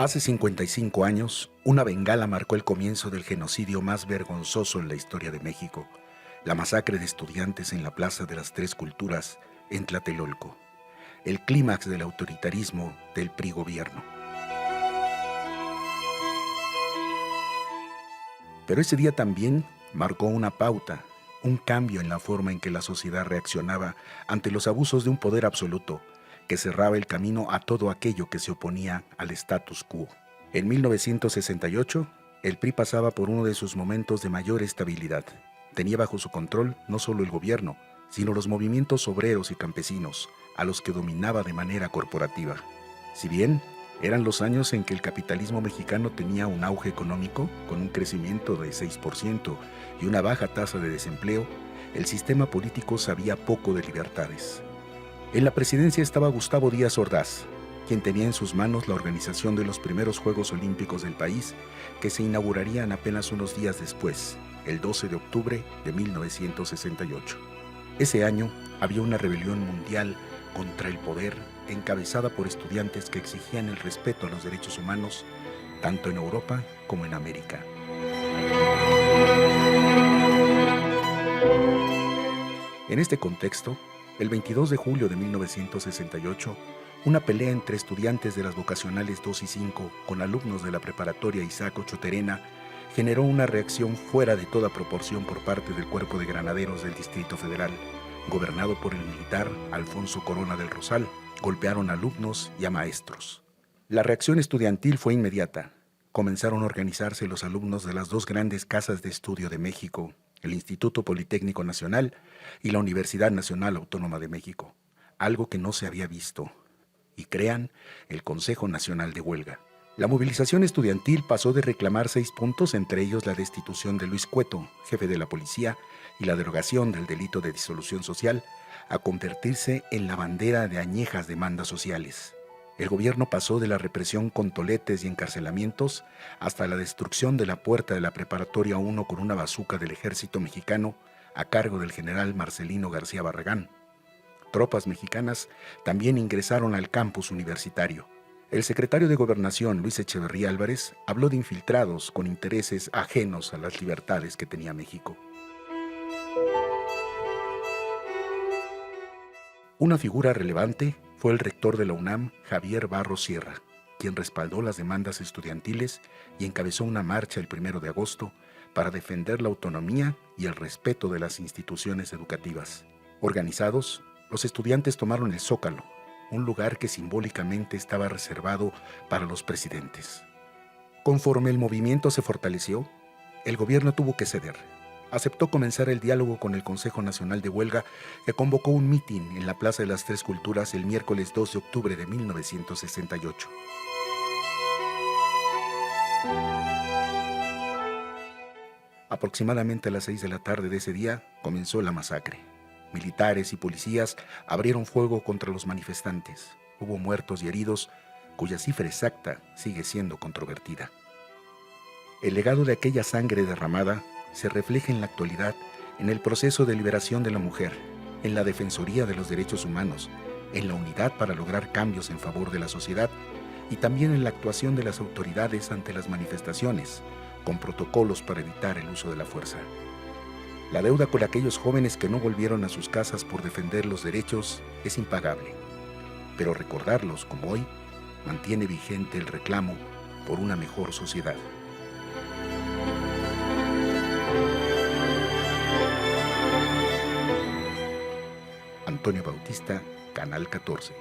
Hace 55 años, una bengala marcó el comienzo del genocidio más vergonzoso en la historia de México, la masacre de estudiantes en la Plaza de las Tres Culturas, en Tlatelolco, el clímax del autoritarismo del PRI gobierno. Pero ese día también marcó una pauta, un cambio en la forma en que la sociedad reaccionaba ante los abusos de un poder absoluto que cerraba el camino a todo aquello que se oponía al status quo. En 1968, el PRI pasaba por uno de sus momentos de mayor estabilidad. Tenía bajo su control no solo el gobierno, sino los movimientos obreros y campesinos, a los que dominaba de manera corporativa. Si bien eran los años en que el capitalismo mexicano tenía un auge económico, con un crecimiento de 6% y una baja tasa de desempleo, el sistema político sabía poco de libertades. En la presidencia estaba Gustavo Díaz Ordaz, quien tenía en sus manos la organización de los primeros Juegos Olímpicos del país, que se inaugurarían apenas unos días después, el 12 de octubre de 1968. Ese año había una rebelión mundial contra el poder encabezada por estudiantes que exigían el respeto a los derechos humanos, tanto en Europa como en América. En este contexto, el 22 de julio de 1968, una pelea entre estudiantes de las vocacionales 2 y 5 con alumnos de la preparatoria Isaac Ochoterena generó una reacción fuera de toda proporción por parte del Cuerpo de Granaderos del Distrito Federal, gobernado por el militar Alfonso Corona del Rosal. Golpearon a alumnos y a maestros. La reacción estudiantil fue inmediata. Comenzaron a organizarse los alumnos de las dos grandes casas de estudio de México, el Instituto Politécnico Nacional y la Universidad Nacional Autónoma de México, algo que no se había visto, y crean el Consejo Nacional de Huelga. La movilización estudiantil pasó de reclamar 6 puntos, entre ellos la destitución de Luis Cueto, jefe de la policía, y la derogación del delito de disolución social, a convertirse en la bandera de añejas demandas sociales. El gobierno pasó de la represión con toletes y encarcelamientos hasta la destrucción de la puerta de la Preparatoria 1 con una bazuca del ejército mexicano a cargo del general Marcelino García Barragán. Tropas mexicanas también ingresaron al campus universitario. El secretario de Gobernación, Luis Echeverría Álvarez, habló de infiltrados con intereses ajenos a las libertades que tenía México. Una figura relevante fue el rector de la UNAM, Javier Barros Sierra, quien respaldó las demandas estudiantiles y encabezó una marcha el 1 de agosto para defender la autonomía y el respeto de las instituciones educativas. Organizados, los estudiantes tomaron el Zócalo, un lugar que simbólicamente estaba reservado para los presidentes. Conforme el movimiento se fortaleció, el gobierno tuvo que ceder. Aceptó comenzar el diálogo con el Consejo Nacional de Huelga, que convocó un mitin en la Plaza de las Tres Culturas el miércoles 2 de octubre de 1968. Aproximadamente a las 6 de la tarde de ese día comenzó la masacre. Militares y policías abrieron fuego contra los manifestantes. Hubo muertos y heridos, cuya cifra exacta sigue siendo controvertida. El legado de aquella sangre derramada se refleja en la actualidad en el proceso de liberación de la mujer, en la defensoría de los derechos humanos, en la unidad para lograr cambios en favor de la sociedad y también en la actuación de las autoridades ante las manifestaciones, con protocolos para evitar el uso de la fuerza. La deuda con aquellos jóvenes que no volvieron a sus casas por defender los derechos es impagable, pero recordarlos como hoy mantiene vigente el reclamo por una mejor sociedad. Antonio Bautista, Canal 14.